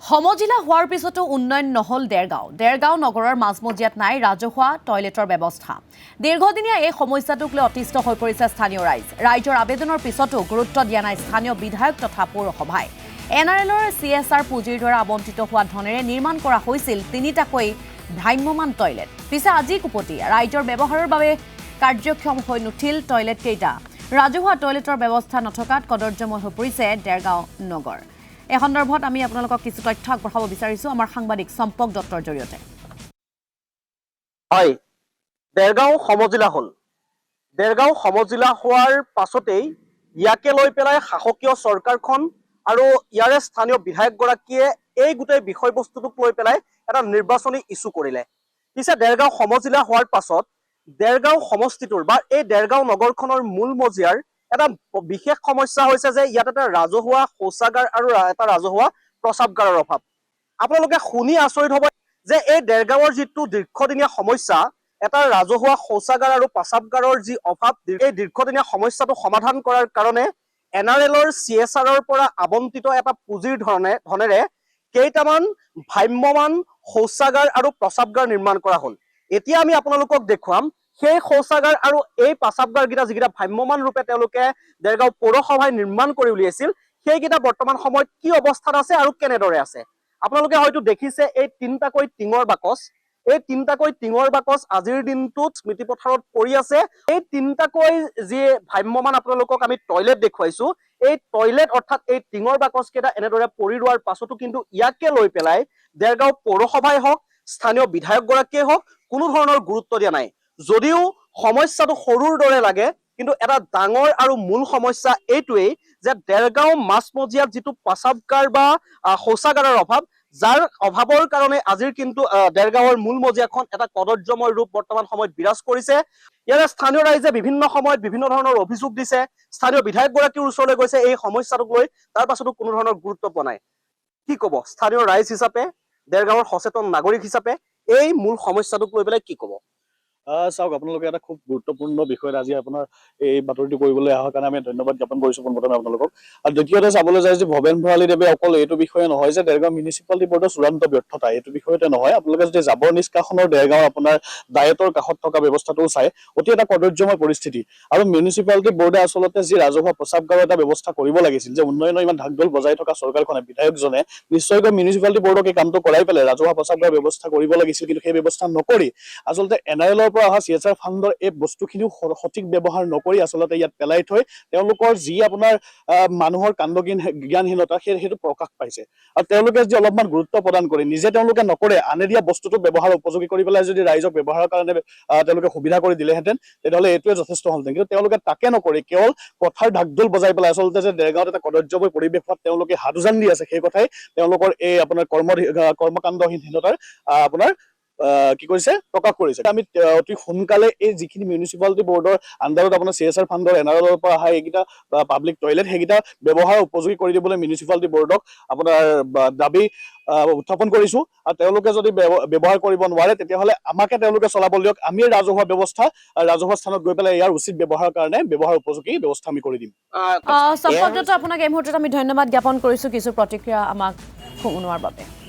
সমজিলা হোৱাৰ পিছতো উন্নয়ন নহল দেৰগাঁও নগৰৰ মাজমজিয়াত নাই ৰাজহুৱা টয়লেটৰ ব্যৱস্থা। দীৰ্ঘদিনীয়া এই সমস্যাটোক লৈ অতিষ্ঠ হৈ পৰিছে স্থানীয় ৰাইজৰ আবেদনৰ পিছতো গুৰুত্ব দিয়া নাই স্থানীয় বিধায়ক তথা পৌৰসভাই। NRLৰ CSR পুঁজিৰ দ্বাৰা আবণ্টিত হোৱা ধনেৰে নিৰ্মাণ কৰা হৈছিল ৩টাকৈ ভ্ৰাম্যমান টয়লেট। পিছে আজি কুপতি ৰাইজৰ ব্যৱহাৰৰ বাবে কাৰ্যক্ষম হৈ নুঠিল টয়লেট কেইটা। ৰাজহুৱা টয়লেটৰ ব্যৱস্থা নথকাত কদৰ্যময় হৈ পৰিছে দেৰগাঁও নগৰ। এই সন্দৰ্ভত আমি আপোনালোকক কিছু তথ্য আগবঢ়াব বিচাৰিছো আমাৰ সাংবাদিক সম্পক দত্তৰ জৰিয়তে। হয়, দেৰগাঁও সমজিলা হল। দেৰগাঁও সমজিলা হোৱাৰ পাছতেই ইয়াকে লৈ পেলাই শাসকীয় চৰকাৰখন আৰু ইয়াৰে স্থানীয় বিধায়কগৰাকীয়ে এই গোটেই বিষয়বস্তুটোক লৈ পেলাই এটা নিৰ্বাচনী ইছ্যু কৰিলে। পিছে দেৰগাঁও সমজিলা হোৱাৰ পাছত দেৰগাঁও সমষ্টিটোৰ বা এই দেৰগাঁও নগৰখনৰ মূল মজিয়াৰ এটা বিশেষ সমস্যা হৈছে যে ইয়াত এটা ৰাজহুৱা শৌচাগাৰ আৰু এটা ৰাজহুৱা প্ৰস্ৰাৱগাৰৰ অভাৱ। আপোনালোকে শুনি আচৰিত হ'ব যে এই দেৰগাঁৱৰ যিটো দীৰ্ঘদিনীয়া সমস্যা, এটা ৰাজহুৱা শৌচাগাৰ আৰু প্ৰস্ৰাৱগাৰৰ যি অভাৱ, এই দীৰ্ঘদিনীয়া সমস্যাটো সমাধান কৰাৰ কাৰণে NRLৰ CSRৰ পৰা আবণ্টিত এটা পুঁজিৰ ধনেৰে কেইটামান ভ্ৰাম্যমান শৌচাগাৰ আৰু প্ৰস্ৰাৱগাৰ নিৰ্মাণ কৰা হ'ল। এতিয়া আমি আপোনালোকক দেখুৱাম সেই শৌচাগাৰ আৰু এই প্ৰস্ৰাৱগাৰকেইটা যিকেইটা ভ্ৰাম্যমান ৰূপে তেওঁলোকে দেৰগাঁও পৌৰসভাই নিৰ্মাণ কৰি উলিয়াইছিল, সেইকেইটা বৰ্তমান সময়ত কি অৱস্থাত আছে আৰু কেনেদৰে আছে। আপোনালোকে হয়তো দেখিছে এই ৩টাকৈ টিঙৰ বাকচ, এই ৩টাকৈ টিঙৰ বাকচ আজিৰ দিনটোত স্মৃতিপথাৰত পৰি আছে। এই ৩টাকৈ যি ভ্ৰাম্যমান আপোনালোকক আমি টয়লেট দেখুৱাইছো, এই টয়লেট অৰ্থাৎ এই টিঙৰ বাকচ কেইটা এনেদৰে পৰি ৰোৱাৰ পাছতো কিন্তু ইয়াকে লৈ পেলাই দেৰগাঁও পৌৰসভাই হওক, স্থানীয় বিধায়কগৰাকীয়ে হওক, কোনো ধৰণৰ গুৰুত্ব দিয়া নাই। যদিও সমস্যাটো সৰুৰ দৰে লাগে, কিন্তু এটা ডাঙৰ আৰু মূল সমস্যা এইটোৱেই যে দেৰগাঁও মাজমজিয়াত যিটো প্ৰস্ৰাৱগাৰ বা শৌচাগাৰৰ অভাৱ, যাৰ অভাৱৰ কাৰণে আজিৰ কিন্তু দেৰগাঁৱৰ মূল মজিয়াখন এটা কদৰ্যময় ৰূপ বৰ্তমান সময়ত বিৰাজ কৰিছে। ইয়াৰে স্থানীয় ৰাইজে বিভিন্ন সময়ত বিভিন্ন ধৰণৰ অভিযোগ দিছে, স্থানীয় বিধায়কগৰাকীৰ ওচৰলৈ গৈছে এই সমস্যাটোক লৈ, তাৰ পাছতো কোনো ধৰণৰ গুৰুত্ব পোৱা নাই। কি ক'ব স্থানীয় ৰাইজ হিচাপে, দেৰগাঁৱৰ সচেতন নাগৰিক হিচাপে এই মূল সমস্যাটোক লৈ পেলাই কি ক'ব? চাওক, আপোনালোকে এটা খুব গুৰুত্বপূৰ্ণ বিষয়ত আজি আপোনাৰ এই বাতৰিটো কৰিবলৈ অহাৰ কাৰণে আমি ধন্যবাদ জ্ঞাপন কৰিছো পোনপ্ৰথমে আপোনালোকক। আৰু দ্বিতীয়তে চাবলৈ যায় যে ভৱেন ভৰালীদেৱে অকল এইটো বিষয়ে নহয় যে দেৰগাঁও মিউনিচিপালিটি বৰ্ডৰ চূড়ান্ত ব্যৰ্থতা, এইটো বিষয়তে নহয়। আপোনালোকে যদি জাবৰ নিষ্কাশনৰ দেৰগাঁও আপোনাৰ ডায়েটৰ কাষত থকা ব্যৱস্থাটোও চাই, অতি এটা কদৰ্যময় পৰিস্থিতি। আৰু মিউনিচিপালিটি বৰ্ডে আচলতে যি ৰাজহুৱা প্ৰস্ৰাৱগাৰৰ এটা ব্যৱস্থা কৰিব লাগিছিল, যে উন্নয়নৰ ইমান ঢাকঢোল বজাই থকা চৰকাৰখনে, বিধায়কজনে নিশ্চয়কৈ মিউনিচিপালিটি বৰ্ডক এই কামটো কৰাই পেলাই ৰাজহুৱা প্ৰস্ৰাৱগাৰৰ ব্যৱস্থা কৰিব লাগিছিল, কিন্তু সেই ব্যৱস্থা নকৰি আচলতে NRLৰ পৰা অহা CSR ফাণ্ডৰ এই বস্তুখিনিও সঠিক ব্যৱহাৰ নকৰি আচলতে ইয়াত পেলাই থৈ তেওঁলোকৰ যি আপোনাৰ মানুহৰ জ্ঞানহীনতা সেইটো প্ৰকাশ পাইছে। আৰু তেওঁলোকে যদি অলপমান গুৰুত্ব প্ৰদান কৰি নিজে তেওঁলোকে নকৰে, আনে দিয়া বস্তুটো ব্যৱহাৰ উপযোগী কৰি পেলাই যদি ৰাইজক ব্যৱহাৰৰ কাৰণে তেওঁলোকে সুবিধা কৰি দিলেহেঁতেন, তেতিয়াহ'লে এইটোৱে যথেষ্ট হ'লহেঁতেন। কিন্তু তেওঁলোকে তাকে নকৰি কেৱল কথাৰ ঢাকঢোল বজাই পেলাই আচলতে যে দেৰগাঁৱত এটা কদৰ্যময় পৰিৱেশত তেওঁলোকে হাত উজান দি আছে, সেই কথাই তেওঁলোকৰ এই আপোনাৰ কৰ্মকাণ্ডহীনতাৰ আপোনাৰ কি কৰিছে প্ৰকাশ কৰিছে। আমি অতি সোনকালে এই যিখিনি মিউনিচিপালিটি বৰ্ডৰ আণ্ডাৰত আপোনাৰ CSR ফাণ্ডৰ NRLৰ পৰা অহা এইকেইটা পাব্লিক টয়লেট, সেইকেইটা ব্যৱহাৰ উপযোগী কৰি দিবলৈ মিউনিচিপালিটি বৰ্ডক আপোনাৰ দাবী উত্থাপন কৰিছো। আৰু তেওঁলোকে যদি ব্যৱহাৰ কৰিব নোৱাৰে, তেতিয়াহ'লে আমাকে তেওঁলোকে চলাব দিয়ক, আমি ৰাজহুৱা ব্যৱস্থা ৰাজহুৱা স্থানত গৈ পেলাই ইয়াৰ উচিত ব্যৱহাৰৰ কাৰণে ব্যৱহাৰ উপযোগী ব্যৱস্থা আমি কৰি দিম। সম্পক দত্ত, আপোনাক এই মুহূৰ্তত আমি ধন্যবাদ জ্ঞাপন কৰিছো কিছু প্ৰতিক্ৰিয়া আমাক শুনোৱাৰ বাবে।